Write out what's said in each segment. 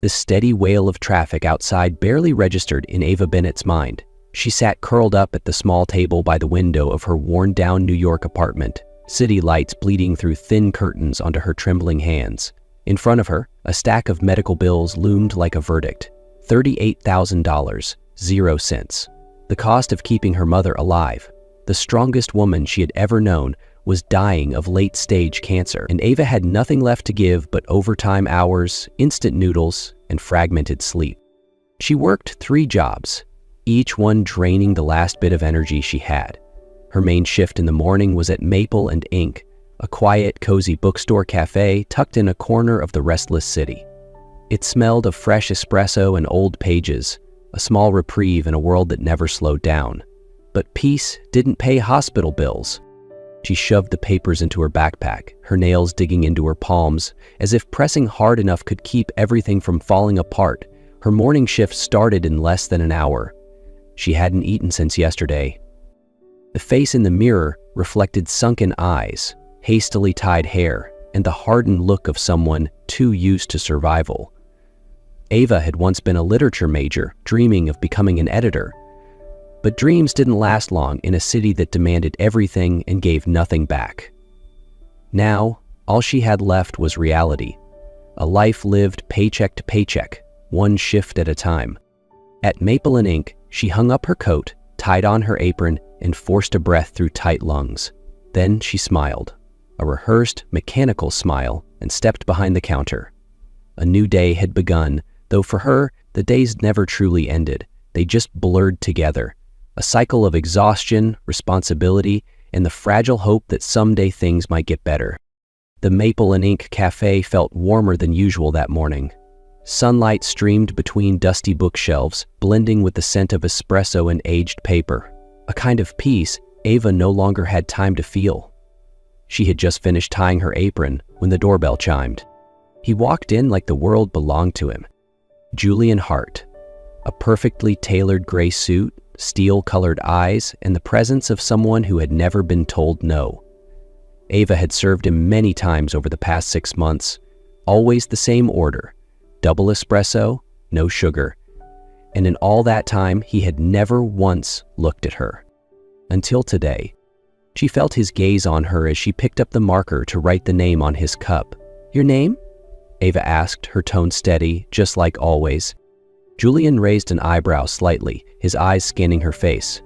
The steady wail of traffic outside barely registered in Ava Bennett's mind. She sat curled up at the small table by the window of her worn-down New York apartment, city lights bleeding through thin curtains onto her trembling hands. In front of her, a stack of medical bills loomed like a verdict. $38,000, 0 cents. The cost of keeping her mother alive. The strongest woman she had ever known was dying of late-stage cancer, and Ava had nothing left to give but overtime hours, instant noodles, and fragmented sleep. She worked 3 jobs, each one draining the last bit of energy she had. Her main shift in the morning was at Maple and Ink, a quiet, cozy bookstore cafe tucked in a corner of the restless city. It smelled of fresh espresso and old pages, a small reprieve in a world that never slowed down. But peace didn't pay hospital bills. She shoved the papers into her backpack, her nails digging into her palms, as if pressing hard enough could keep everything from falling apart. Her morning shift started in less than an hour. She hadn't eaten since yesterday. The face in the mirror reflected sunken eyes, hastily tied hair, and the hardened look of someone too used to survival. Ava had once been a literature major, dreaming of becoming an editor. But dreams didn't last long in a city that demanded everything and gave nothing back. Now, all she had left was reality. A life lived paycheck to paycheck, one shift at a time. At Maple and Ink, she hung up her coat, tied on her apron, and forced a breath through tight lungs. Then she smiled, a rehearsed, mechanical smile, and stepped behind the counter. A new day had begun, though for her, the days never truly ended. They just blurred together. A cycle of exhaustion, responsibility, and the fragile hope that someday things might get better. The Maple and Ink cafe felt warmer than usual that morning. Sunlight streamed between dusty bookshelves, blending with the scent of espresso and aged paper. A kind of peace Ava no longer had time to feel. She had just finished tying her apron when the doorbell chimed. He walked in like the world belonged to him. Julian Hart, a perfectly tailored gray suit, steel-colored eyes, and the presence of someone who had never been told no. Ava had served him many times over the past 6 months, always the same order, double espresso, no sugar, and in all that time he had never once looked at her. Until today. She felt his gaze on her as she picked up the marker to write the name on his cup. "Your name?" Ava asked, her tone steady, just like always. Julian raised an eyebrow slightly, his eyes scanning her face.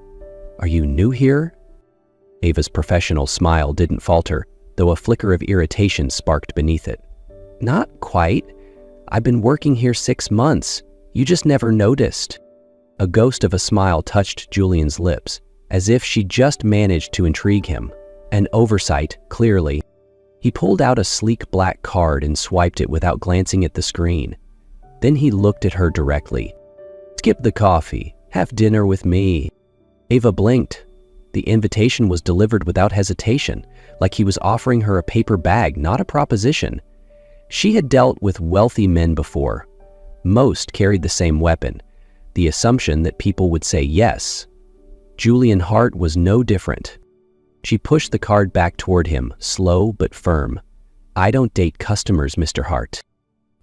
"Are you new here?" Ava's professional smile didn't falter, though a flicker of irritation sparked beneath it. "Not quite. I've been working here 6 months. You just never noticed." A ghost of a smile touched Julian's lips, as if she just managed to intrigue him. An oversight, clearly. He pulled out a sleek black card and swiped it without glancing at the screen. Then he looked at her directly. "Skip the coffee. Have dinner with me." Ava blinked. The invitation was delivered without hesitation, like he was offering her a paper bag, not a proposition. She had dealt with wealthy men before. Most carried the same weapon, the assumption that people would say yes. Julian Hart was no different. She pushed the card back toward him, slow but firm. "I don't date customers, Mr. Hart."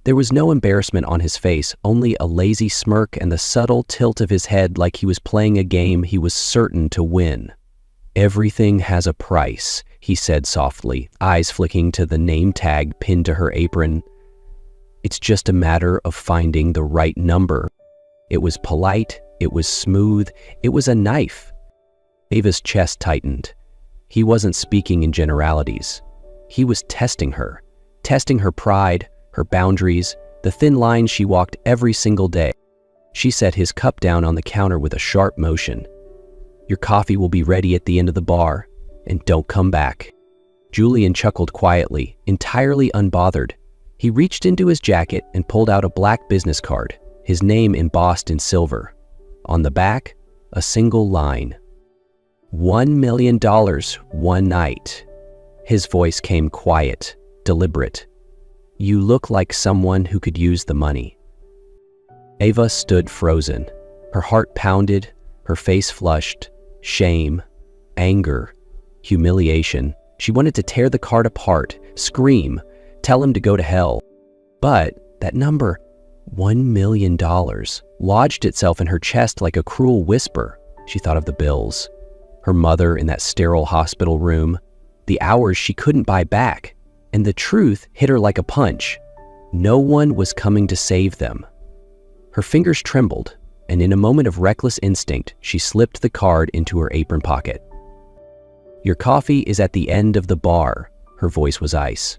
There was no embarrassment on his face, only a lazy smirk and the subtle tilt of his head like he was playing a game he was certain to win. "Everything has a price," he said softly, eyes flicking to the name tag pinned to her apron. "It's just a matter of finding the right number." It was polite, it was smooth, it was a knife. Ava's chest tightened. He wasn't speaking in generalities. He was testing her pride, her boundaries, the thin lines she walked every single day. She set his cup down on the counter with a sharp motion. "Your coffee will be ready at the end of the bar, and don't come back." Julian chuckled quietly, entirely unbothered. He reached into his jacket and pulled out a black business card, his name embossed in silver. On the back, a single line. $1 million one night. His voice came quiet, deliberate. "You look like someone who could use the money." Ava stood frozen. Her heart pounded, her face flushed. Shame, anger, humiliation. She wanted to tear the card apart, scream, tell him to go to hell. But that number, $1 million lodged itself in her chest like a cruel whisper. She thought of the bills, her mother in that sterile hospital room, the hours she couldn't buy back, and the truth hit her like a punch. No one was coming to save them. Her fingers trembled, and in a moment of reckless instinct, she slipped the card into her apron pocket. "Your coffee is at the end of the bar." Her voice was ice.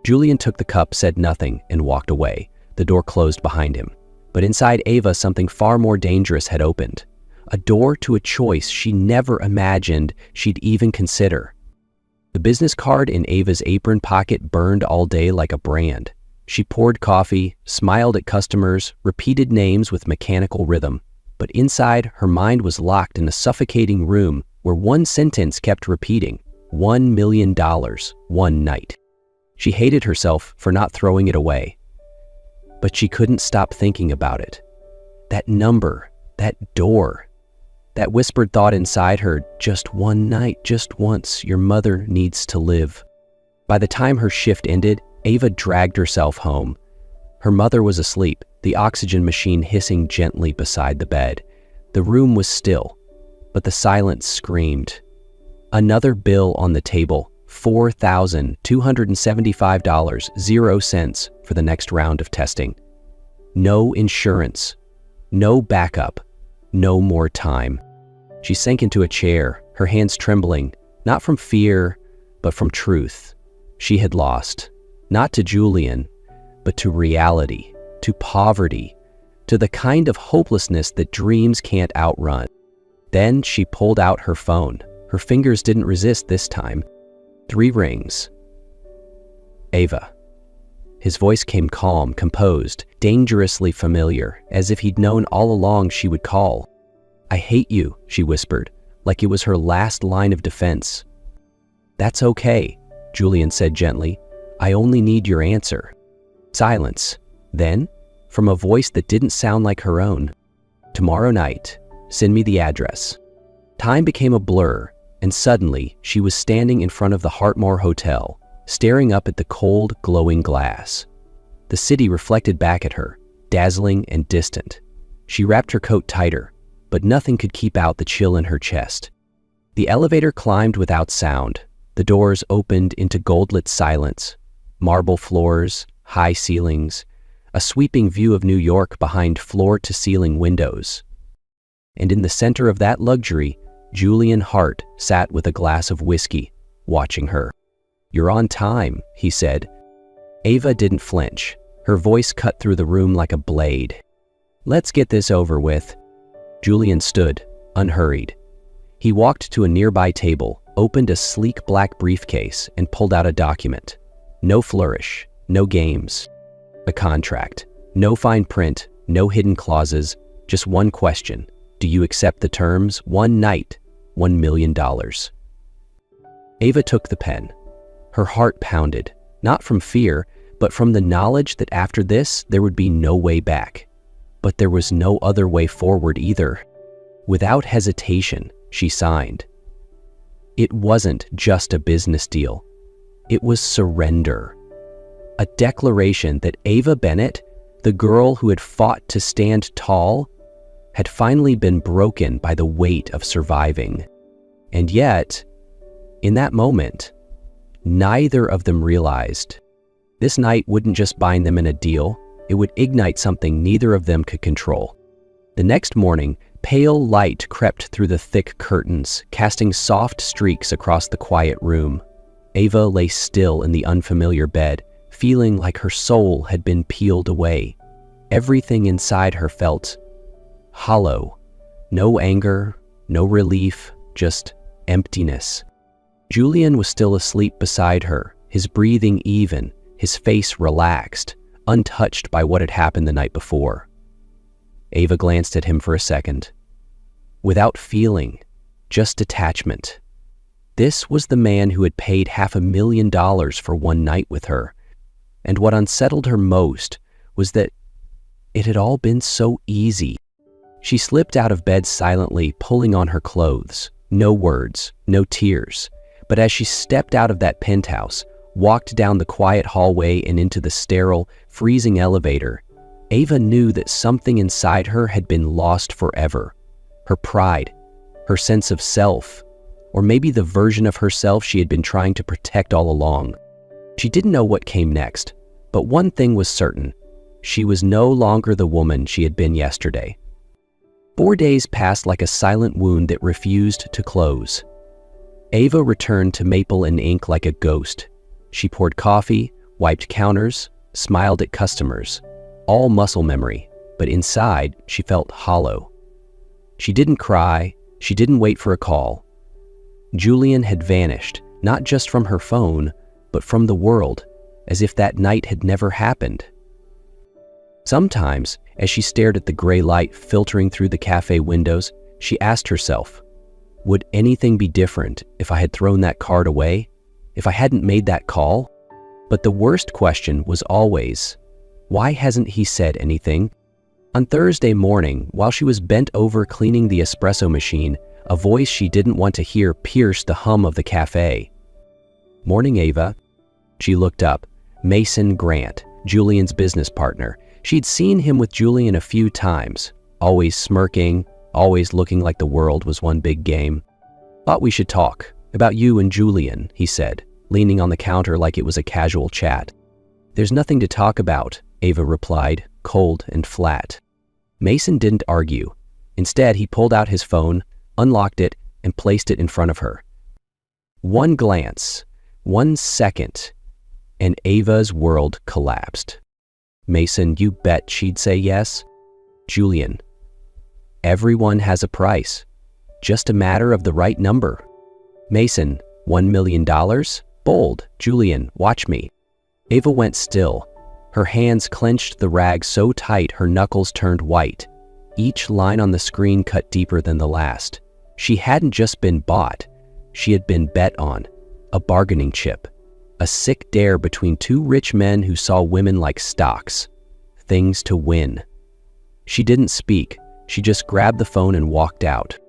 Julian took the cup, said nothing, and walked away. The door closed behind him. But inside Ava, something far more dangerous had opened. A door to a choice she never imagined she'd even consider. The business card in Ava's apron pocket burned all day like a brand. She poured coffee, smiled at customers, repeated names with mechanical rhythm. But inside, her mind was locked in a suffocating room where one sentence kept repeating, $1 million, one night. She hated herself for not throwing it away. But she couldn't stop thinking about it. That number, that door, that whispered thought inside her, just one night, just once, your mother needs to live. By the time her shift ended, Ava dragged herself home. Her mother was asleep, the oxygen machine hissing gently beside the bed. The room was still, but the silence screamed. Another bill on the table, $4,275.00 for the next round of testing. No insurance, no backup, no more time. She sank into a chair, her hands trembling, not from fear, but from truth. She had lost, not to Julian, but to reality, to poverty, to the kind of hopelessness that dreams can't outrun. Then she pulled out her phone. Her fingers didn't resist this time. 3 rings. Ava. His voice came calm, composed, dangerously familiar, as if he'd known all along she would call. "I hate you," she whispered, like it was her last line of defense. "That's okay," Julian said gently. "I only need your answer." Silence. Then, from a voice that didn't sound like her own, "Tomorrow night, send me the address." Time became a blur, and suddenly she was standing in front of the Hartmore Hotel, staring up at the cold, glowing glass. The city reflected back at her, dazzling and distant. She wrapped her coat tighter, but nothing could keep out the chill in her chest. The elevator climbed without sound. The doors opened into gold-lit silence, marble floors, high ceilings, a sweeping view of New York behind floor-to-ceiling windows. And in the center of that luxury, Julian Hart sat with a glass of whiskey, watching her. "You're on time," he said. Ava didn't flinch. Her voice cut through the room like a blade. "Let's get this over with." Julian stood, unhurried. He walked to a nearby table, opened a sleek black briefcase, and pulled out a document. No flourish, no games. A contract. No fine print, no hidden clauses, just one question. Do you accept the terms? One night, $1 million. Ava took the pen. Her heart pounded, not from fear, but from the knowledge that after this, there would be no way back. But there was no other way forward either. Without hesitation, she signed. It wasn't just a business deal. It was surrender. A declaration that Ava Bennett, the girl who had fought to stand tall, had finally been broken by the weight of surviving. And yet, in that moment, neither of them realized. This night wouldn't just bind them in a deal, it would ignite something neither of them could control. The next morning, pale light crept through the thick curtains, casting soft streaks across the quiet room. Ava lay still in the unfamiliar bed, feeling like her soul had been peeled away. Everything inside her felt hollow. No anger, no relief, just emptiness. Julian was still asleep beside her, his breathing even, his face relaxed, untouched by what had happened the night before. Ava glanced at him for a second. Without feeling, just detachment. This was the man who had paid $500,000 for one night with her. And what unsettled her most was that it had all been so easy. She slipped out of bed silently, pulling on her clothes. No words, no tears. But as she stepped out of that penthouse, walked down the quiet hallway and into the sterile, freezing elevator, Ava knew that something inside her had been lost forever. Her pride, her sense of self, or maybe the version of herself she had been trying to protect all along. She didn't know what came next, but one thing was certain. She was no longer the woman she had been yesterday. 4 days passed like a silent wound that refused to close. Ava returned to Maple and Ink like a ghost. She poured coffee, wiped counters, smiled at customers. All muscle memory, but inside she felt hollow. She didn't cry, she didn't wait for a call. Julian had vanished, not just from her phone, but from the world, as if that night had never happened. Sometimes, as she stared at the gray light filtering through the cafe windows, she asked herself, would anything be different if I had thrown that card away? If I hadn't made that call? But the worst question was always, why hasn't he said anything? On Thursday morning, while she was bent over cleaning the espresso machine, a voice she didn't want to hear pierced the hum of the cafe. "Morning, Ava." She looked up. Mason Grant, Julian's business partner. She'd seen him with Julian a few times, always smirking, always looking like the world was one big game. "Thought we should talk about you and Julian," he said, leaning on the counter like it was a casual chat. "There's nothing to talk about," Ava replied, cold and flat. Mason didn't argue. Instead, he pulled out his phone, unlocked it, and placed it in front of her. One glance, 1 second, and Ava's world collapsed. "Mason, you bet she'd say yes?" "Julian, everyone has a price. Just a matter of the right number." "Mason, $1 million? Bold. Julian, watch me." Ava went still. Her hands clenched the rag so tight her knuckles turned white. Each line on the screen cut deeper than the last. She hadn't just been bought. She had been bet on. A bargaining chip. A sick dare between two rich men who saw women like stocks. Things to win. She didn't speak. She just grabbed the phone and walked out.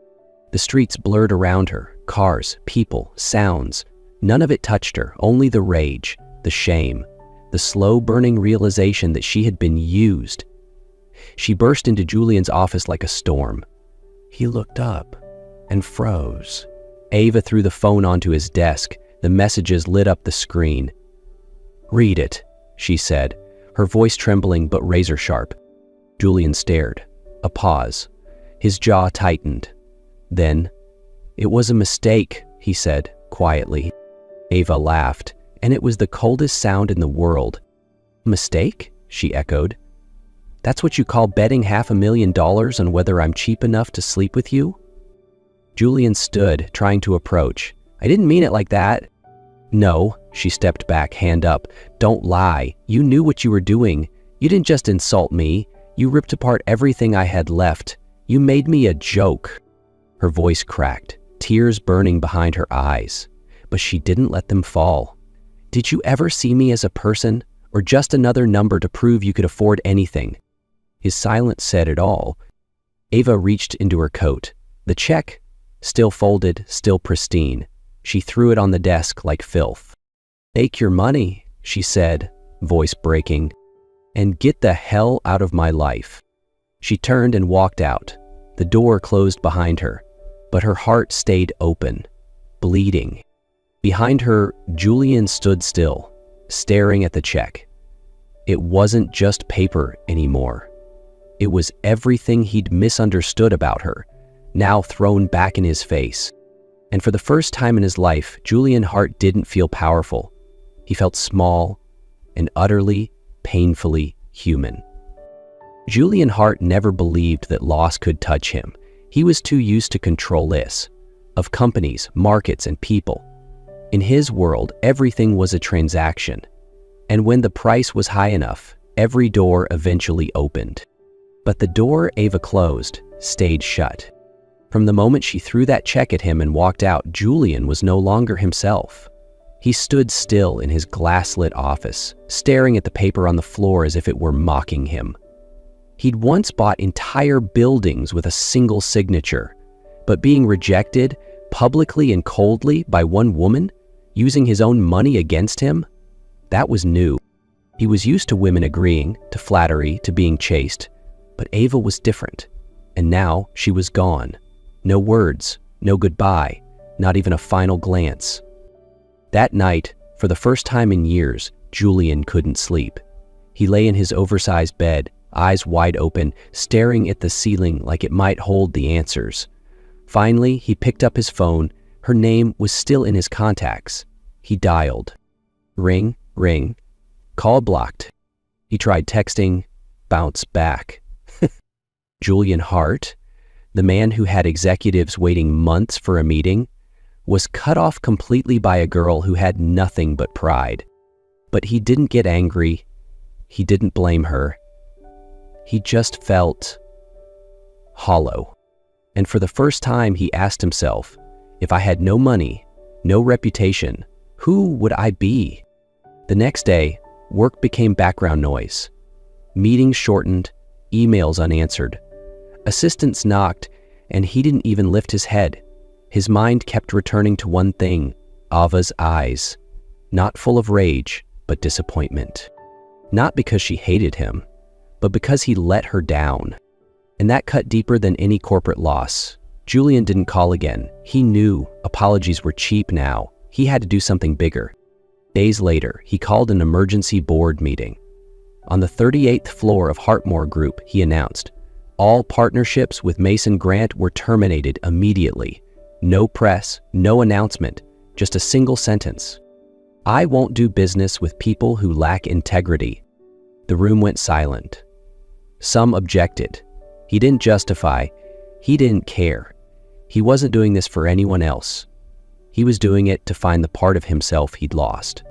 The streets blurred around her. Cars, people, sounds. None of it touched her, only the rage, the shame, the slow-burning realization that she had been used. She burst into Julian's office like a storm. He looked up and froze. Ava threw the phone onto his desk. The messages lit up the screen. "Read it," she said, her voice trembling but razor-sharp. Julian stared. A pause. His jaw tightened. Then, "It was a mistake," he said, quietly. Ava laughed, and it was the coldest sound in the world. "Mistake?" she echoed. "That's what you call betting $500,000 on whether I'm cheap enough to sleep with you?" Julian stood, trying to approach. "I didn't mean it like that." "No," she stepped back, hand up. "Don't lie. You knew what you were doing. You didn't just insult me. You ripped apart everything I had left. You made me a joke." Her voice cracked, tears burning behind her eyes. But she didn't let them fall. "Did you ever see me as a person, or just another number to prove you could afford anything?" His silence said it all. Ava reached into her coat. The check, still folded, still pristine. She threw it on the desk like filth. "Take your money," she said, voice breaking, "and get the hell out of my life." She turned and walked out. The door closed behind her, but her heart stayed open, bleeding. Behind her, Julian stood still, staring at the check. It wasn't just paper anymore. It was everything he'd misunderstood about her, now thrown back in his face. And for the first time in his life, Julian Hart didn't feel powerful. He felt small and utterly, painfully human. Julian Hart never believed that loss could touch him. He was too used to control-less, of companies, markets, and people. In his world, everything was a transaction. And when the price was high enough, every door eventually opened. But the door Ava closed stayed shut. From the moment she threw that check at him and walked out, Julian was no longer himself. He stood still in his glass-lit office, staring at the paper on the floor as if it were mocking him. He'd once bought entire buildings with a single signature, but being rejected publicly and coldly by one woman, using his own money against him, that was new. He was used to women agreeing, to flattery, to being chaste, but Ava was different. And now she was gone. No words, no goodbye, not even a final glance. That night, for the first time in years, Julian couldn't sleep. He lay in his oversized bed, eyes wide open, staring at the ceiling like it might hold the answers. Finally, he picked up his phone. Her name was still in his contacts. He dialed. Ring, ring. Call blocked. He tried texting, bounce back. Julian Hart, the man who had executives waiting months for a meeting, was cut off completely by a girl who had nothing but pride. But he didn't get angry. He didn't blame her. He just felt hollow. And for the first time, he asked himself, if I had no money, no reputation, who would I be? The next day, work became background noise. Meetings shortened, emails unanswered. Assistants knocked, and he didn't even lift his head. His mind kept returning to one thing, Ava's eyes. Not full of rage, but disappointment. Not because she hated him, but because he let her down. And that cut deeper than any corporate loss. Julian didn't call again. He knew apologies were cheap now. He had to do something bigger. Days later, he called an emergency board meeting. On the 38th floor of Hartmore Group, he announced, all partnerships with Mason Grant were terminated immediately. No press, no announcement, just a single sentence. I won't do business with people who lack integrity. The room went silent. Some objected. He didn't justify. He didn't care. He wasn't doing this for anyone else. He was doing it to find the part of himself he'd lost.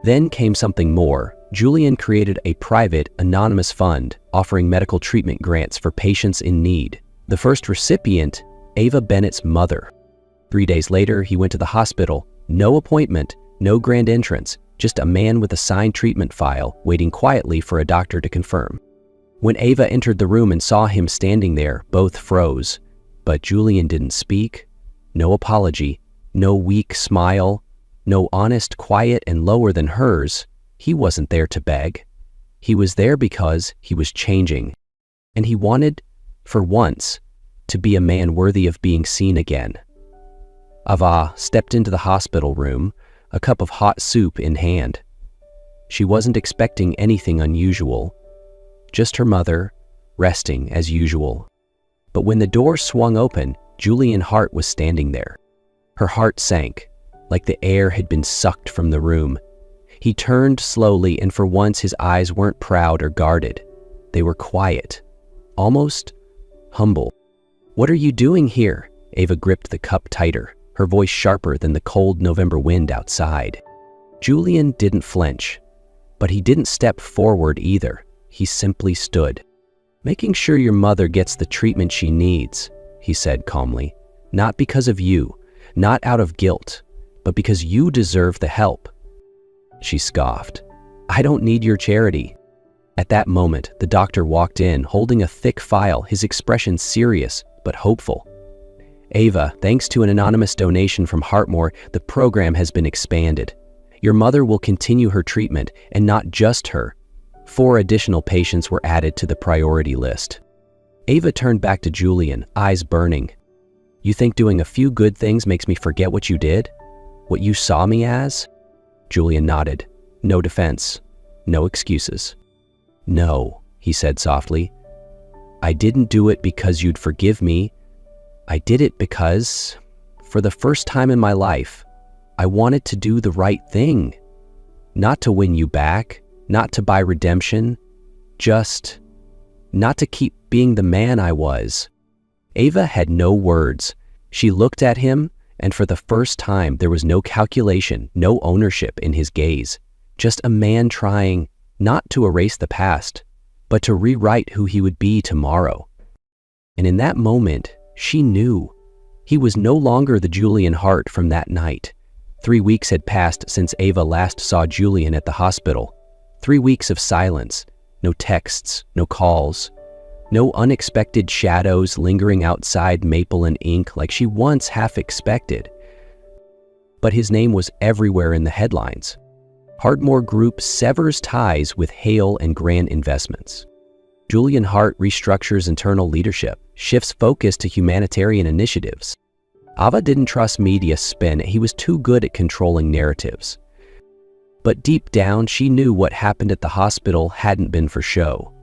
Then came something more. Julian created a private, anonymous fund offering medical treatment grants for patients in need. The first recipient, Ava Bennett's mother. 3 days later, he went to the hospital. No appointment, no grand entrance, just a man with a signed treatment file waiting quietly for a doctor to confirm. When Ava entered the room and saw him standing there, both froze. But Julian didn't speak. No apology, no weak smile, no honest, quiet, and lower than hers. He wasn't there to beg. He was there because he was changing. And he wanted, for once, to be a man worthy of being seen again. Ava stepped into the hospital room, a cup of hot soup in hand. She wasn't expecting anything unusual, just her mother, resting as usual. But when the door swung open, Julian Hart was standing there. Her heart sank, like the air had been sucked from the room. He turned slowly, and for once his eyes weren't proud or guarded. They were quiet, almost humble. What are you doing here? Ava gripped the cup tighter, her voice sharper than the cold November wind outside. Julian didn't flinch, but he didn't step forward either. He simply stood. Making sure your mother gets the treatment she needs, he said calmly. Not because of you, not out of guilt, but because you deserve the help. She scoffed. I don't need your charity. At that moment, the doctor walked in, holding a thick file, his expression serious but hopeful. Ava, thanks to an anonymous donation from Hartmore, the program has been expanded. Your mother will continue her treatment, and not just her. 4 additional patients were added to the priority list. Ava turned back to Julian, eyes burning. You think doing a few good things makes me forget what you did? What you saw me as? Julian nodded. No defense. No excuses. No, he said softly. I didn't do it because you'd forgive me. I did it because, for the first time in my life, I wanted to do the right thing. Not to win you back, not to buy redemption, just not to keep being the man I was. Ava had no words. She looked at him, and for the first time there was no calculation, no ownership in his gaze. Just a man trying not to erase the past, but to rewrite who he would be tomorrow. And in that moment, she knew. He was no longer the Julian Hart from that night. 3 weeks had passed since Ava last saw Julian at the hospital. 3 weeks of silence, no texts, no calls, no unexpected shadows lingering outside Maple and Ink like she once half expected. But his name was everywhere in the headlines. Hardmore Group severs ties with Hale and Grant Investments. Julian Hart restructures internal leadership, shifts focus to humanitarian initiatives. Ava didn't trust media spin. He was too good at controlling narratives. But deep down, she knew what happened at the hospital hadn't been for show.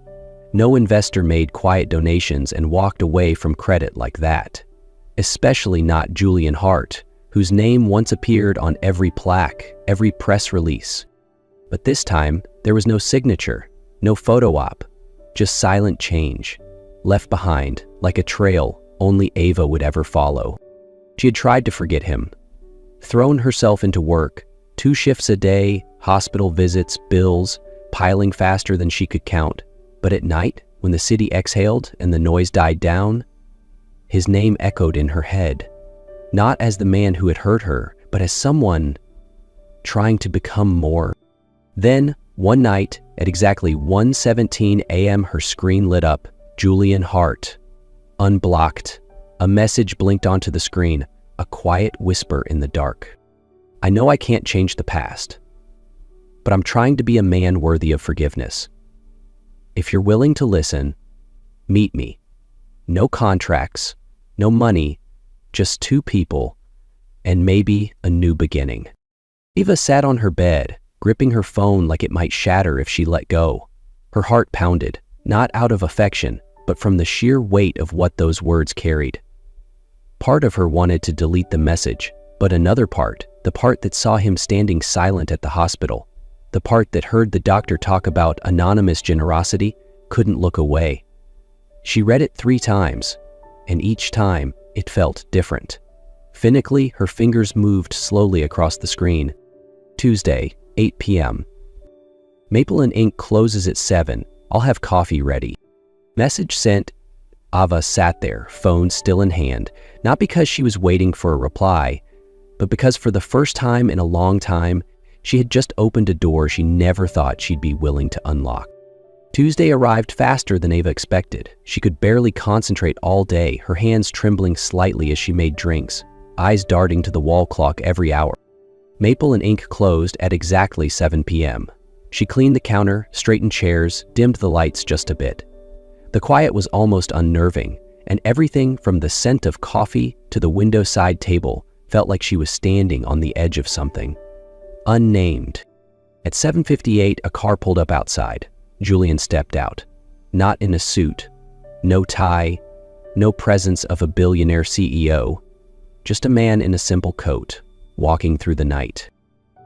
No investor made quiet donations and walked away from credit like that. Especially not Julian Hart, whose name once appeared on every plaque, every press release. But this time, there was no signature, no photo op, just silent change, left behind like a trail only Ava would ever follow. She had tried to forget him, thrown herself into work, 2 shifts a day, hospital visits, bills, piling faster than she could count. But at night, when the city exhaled and the noise died down, his name echoed in her head, not as the man who had hurt her, but as someone trying to become more. Then, one night, at exactly 1:17 a.m., her screen lit up. Julian Hart. Unblocked. A message blinked onto the screen, a quiet whisper in the dark. I know I can't change the past, but I'm trying to be a man worthy of forgiveness. If you're willing to listen, meet me. No contracts, no money, just 2 people, and maybe a new beginning. Ava sat on her bed, gripping her phone like it might shatter if she let go. Her heart pounded, not out of affection, but from the sheer weight of what those words carried. Part of her wanted to delete the message, but another part, the part that saw him standing silent at the hospital, the part that heard the doctor talk about anonymous generosity, couldn't look away. She read it 3 times, and each time it felt different. Finically, her fingers moved slowly across the screen. Tuesday, 8 p.m. Maple and Ink closes at 7. I'll have coffee ready. Message sent. Ava sat there, phone still in hand, not because she was waiting for a reply, but because for the first time in a long time, she had just opened a door she never thought she'd be willing to unlock. Tuesday arrived faster than Ava expected. She could barely concentrate all day, her hands trembling slightly as she made drinks, eyes darting to the wall clock every hour. Maple and Ink closed at exactly 7 p.m. She cleaned the counter, straightened chairs, dimmed the lights just a bit. The quiet was almost unnerving, and everything from the scent of coffee to the window side table felt like she was standing on the edge of something. Unnamed. At 7:58, a car pulled up outside. Julian stepped out. Not in a suit, no tie, no presence of a billionaire CEO, just a man in a simple coat, walking through the night.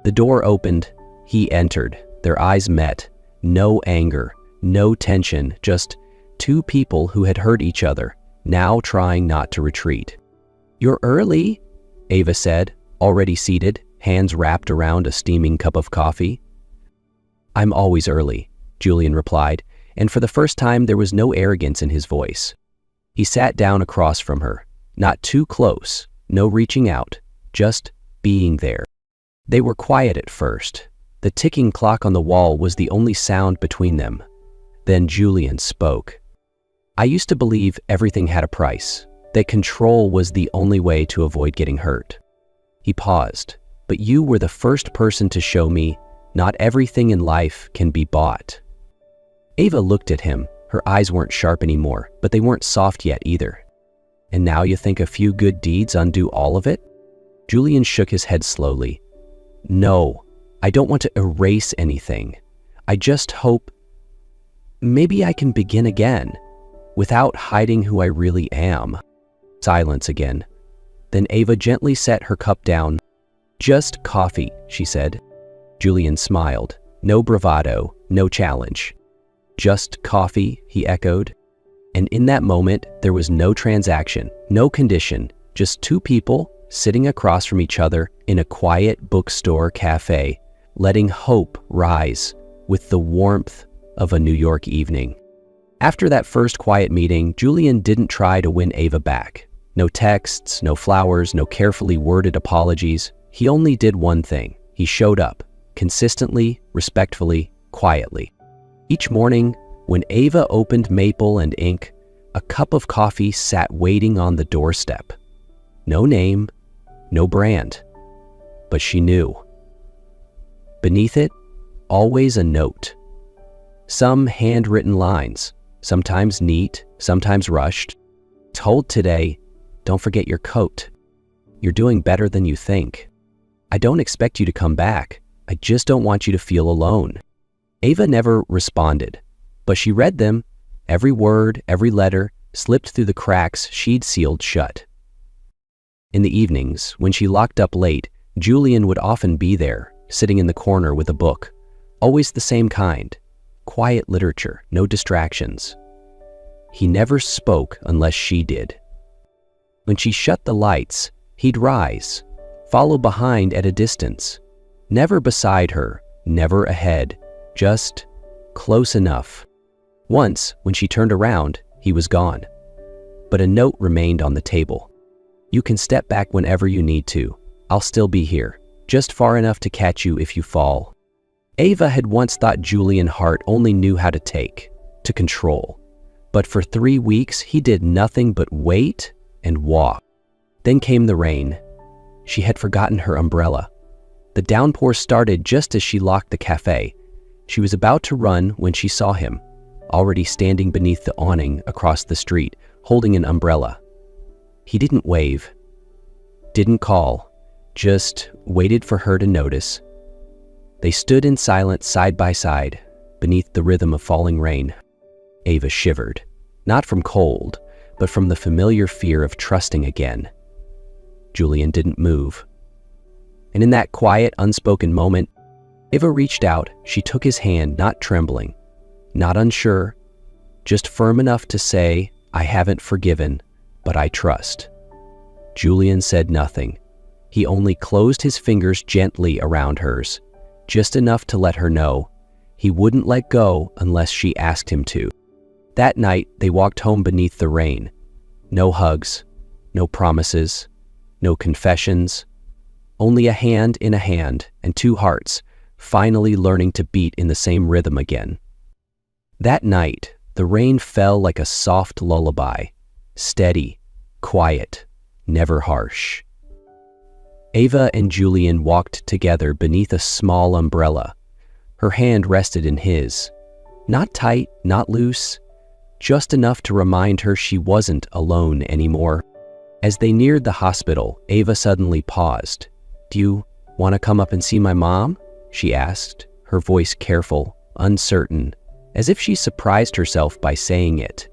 The door opened, he entered, their eyes met, no anger, no tension, just 2 people who had hurt each other, now trying not to retreat. "You're early," Ava said, already seated, hands wrapped around a steaming cup of coffee. "I'm always early," Julian replied, and for the first time there was no arrogance in his voice. He sat down across from her, not too close, no reaching out, just being there. They were quiet at first. The ticking clock on the wall was the only sound between them. Then Julian spoke. "I used to believe everything had a price, that control was the only way to avoid getting hurt." He paused. "But you were the first person to show me not everything in life can be bought." Ava looked at him. Her eyes weren't sharp anymore, but they weren't soft yet either. "And now you think a few good deeds undo all of it?" Julian shook his head slowly. "No, I don't want to erase anything. I just hope maybe I can begin again, without hiding who I really am." Silence again. Then Ava gently set her cup down. "Just coffee," she said. Julian smiled. No bravado, no challenge. "Just coffee," he echoed. And in that moment, there was no transaction, no condition, just 2 people sitting across from each other in a quiet bookstore cafe, letting hope rise with the warmth of a New York evening. After that first quiet meeting, Julian didn't try to win Ava back. No texts, no flowers, no carefully worded apologies. He only did one thing. He showed up, consistently, respectfully, quietly. Each morning, when Ava opened Maple and Ink, a cup of coffee sat waiting on the doorstep. No name, no brand, but she knew. Beneath it, always a note. Some handwritten lines, sometimes neat, sometimes rushed. Told today, don't forget your coat. You're doing better than you think. I don't expect you to come back. I just don't want you to feel alone. Ava never responded, but she read them. Every word, every letter slipped through the cracks she'd sealed shut. In the evenings, when she locked up late, Julian would often be there, sitting in the corner with a book. Always the same kind. Quiet literature, no distractions. He never spoke unless she did. When she shut the lights, he'd rise, follow behind at a distance. Never beside her, never ahead, just close enough. Once, when she turned around, he was gone. But a note remained on the table. You can step back whenever you need to. I'll still be here, just far enough to catch you if you fall. Ava had once thought Julian Hart only knew how to take, to control. But for 3 weeks, he did nothing but wait and walk. Then came the rain. She had forgotten her umbrella. The downpour started just as she locked the cafe. She was about to run when she saw him, already standing beneath the awning across the street, holding an umbrella. He didn't wave, didn't call, just waited for her to notice. They stood in silence side by side, beneath the rhythm of falling rain. Ava shivered, not from cold, but from the familiar fear of trusting again. Julian didn't move. And in that quiet, unspoken moment, Ava reached out. She took his hand, not trembling, not unsure, just firm enough to say, I haven't forgiven, but I trust. Julian said nothing. He only closed his fingers gently around hers, just enough to let her know he wouldn't let go unless she asked him to. That night, they walked home beneath the rain. No hugs, no promises, no confessions, only a hand in a hand and 2 hearts finally learning to beat in the same rhythm again. That night, the rain fell like a soft lullaby, steady, quiet, never harsh. Ava and Julian walked together beneath a small umbrella. Her hand rested in his. Not tight, not loose, just enough to remind her she wasn't alone anymore. As they neared the hospital, Ava suddenly paused. Do you want to come up and see my mom? She asked, her voice careful, uncertain, as if she surprised herself by saying it.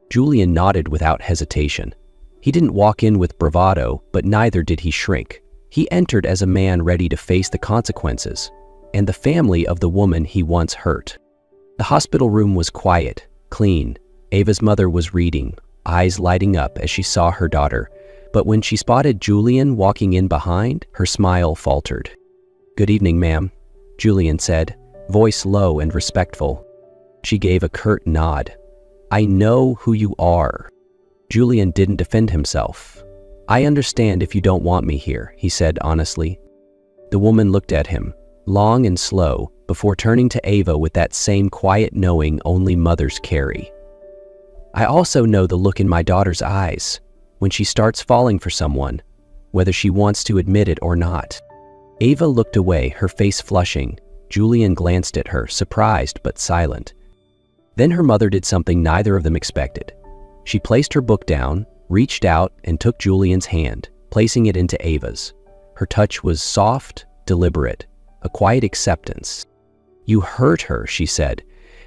Julian nodded without hesitation. He didn't walk in with bravado, but neither did he shrink. He entered as a man ready to face the consequences, and the family of the woman he once hurt. The hospital room was quiet, clean. Ava's mother was reading, eyes lighting up as she saw her daughter, but when she spotted Julian walking in behind, her smile faltered. Good evening, ma'am, Julian said, voice low and respectful. She gave a curt nod. I know who you are. Julian didn't defend himself. I understand if you don't want me here, he said honestly. The woman looked at him, long and slow, before turning to Ava with that same quiet knowing only mothers carry. I also know the look in my daughter's eyes when she starts falling for someone, whether she wants to admit it or not. Ava looked away, her face flushing. Julian glanced at her, surprised but silent. Then her mother did something neither of them expected. She placed her book down, reached out, and took Julian's hand, placing it into Ava's. Her touch was soft, deliberate, a quiet acceptance. You hurt her, she said,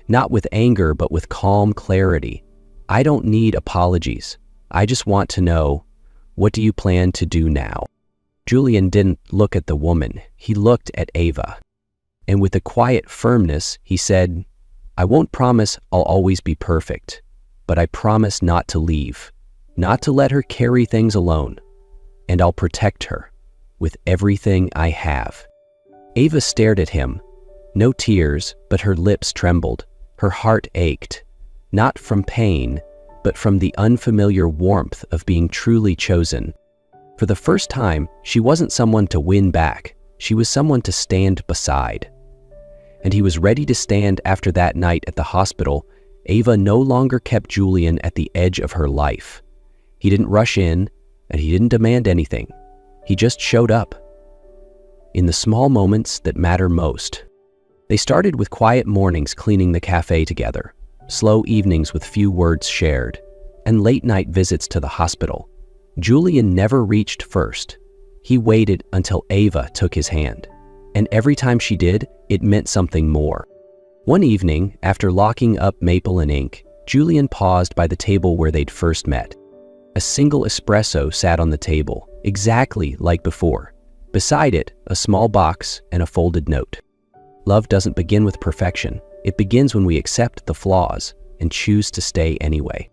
not with anger but with calm clarity. I don't need apologies. I just want to know, what do you plan to do now? Julian didn't look at the woman. He looked at Ava. And with a quiet firmness, he said, I won't promise I'll always be perfect, but I promise not to leave, not to let her carry things alone, and I'll protect her with everything I have. Ava stared at him. No tears, but her lips trembled. Her heart ached, not from pain, but from the unfamiliar warmth of being truly chosen. For the first time, she wasn't someone to win back. She was someone to stand beside. And he was ready to stand after that night at the hospital. Ava no longer kept Julian at the edge of her life. He didn't rush in, and he didn't demand anything. He just showed up. In the small moments that matter most. They started with quiet mornings cleaning the cafe together, slow evenings with few words shared, and late-night visits to the hospital. Julian never reached first. He waited until Ava took his hand, and every time she did, it meant something more. One evening, after locking up maple and ink, Julian paused by the table where they'd first met. A single espresso sat on the table, exactly like before. Beside it, a small box and a folded note. Love doesn't begin with perfection. It begins when we accept the flaws and choose to stay anyway.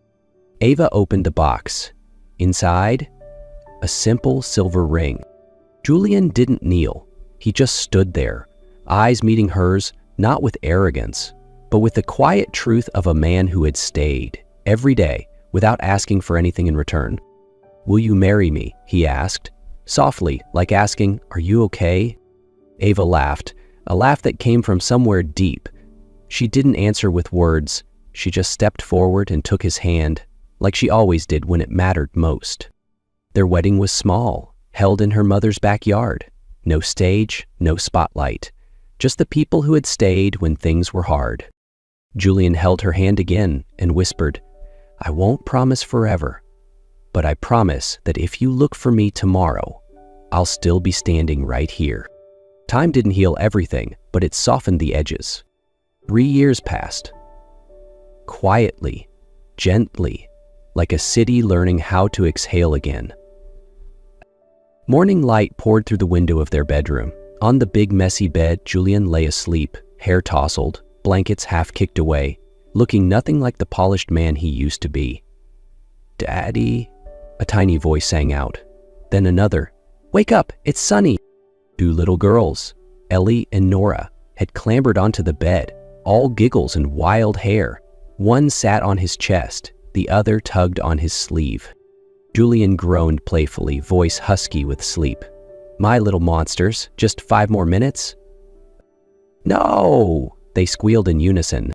Ava opened the box. Inside, a simple silver ring. Julian didn't kneel. He just stood there, eyes meeting hers, not with arrogance, but with the quiet truth of a man who had stayed every day without asking for anything in return. "Will you marry me?" he asked, softly, like asking, "Are you okay?" Ava laughed, a laugh that came from somewhere deep. She didn't answer with words. She just stepped forward and took his hand, like she always did when it mattered most. Their wedding was small, held in her mother's backyard. No stage, no spotlight. Just the people who had stayed when things were hard. Julian held her hand again and whispered, "I won't promise forever, but I promise that if you look for me tomorrow, I'll still be standing right here." Time didn't heal everything, but it softened the edges. 3 years passed. Quietly, gently, like a city learning how to exhale again. Morning light poured through the window of their bedroom. On the big messy bed, Julian lay asleep, hair tousled, blankets half kicked away, looking nothing like the polished man he used to be. "Daddy," a tiny voice sang out. Then another, "Wake up, it's Sunny." 2 little girls, Ellie and Nora, had clambered onto the bed, all giggles and wild hair. One sat on his chest, the other tugged on his sleeve. Julian groaned playfully, voice husky with sleep. "My little monsters, just 5 more minutes?" "No!" they squealed in unison.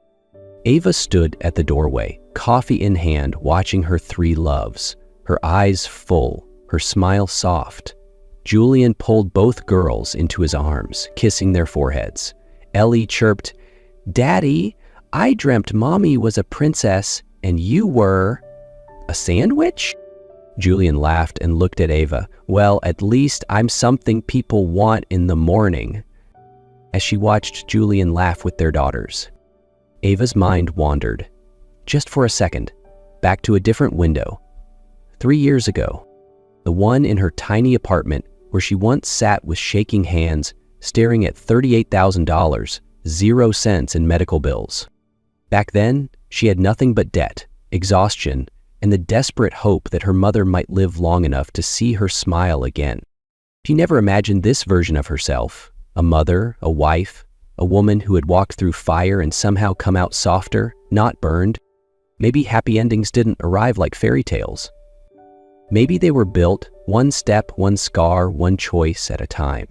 Ava stood at the doorway, coffee in hand, watching her 3 loves, her eyes full, her smile soft. Julian pulled both girls into his arms, kissing their foreheads. Ellie chirped, "Daddy, I dreamt Mommy was a princess and you were a sandwich?" Julian laughed and looked at Ava. "Well, at least I'm something people want in the morning." As she watched Julian laugh with their daughters, Ava's mind wandered, just for a second, back to a different window. 3 years ago, the one in her tiny apartment where she once sat with shaking hands, staring at $38,000, 0 cents in medical bills. Back then, she had nothing but debt, exhaustion, and the desperate hope that her mother might live long enough to see her smile again. She never imagined this version of herself, a mother, a wife, a woman who had walked through fire and somehow come out softer, not burned. Maybe happy endings didn't arrive like fairy tales. Maybe they were built, one step, one scar, one choice at a time.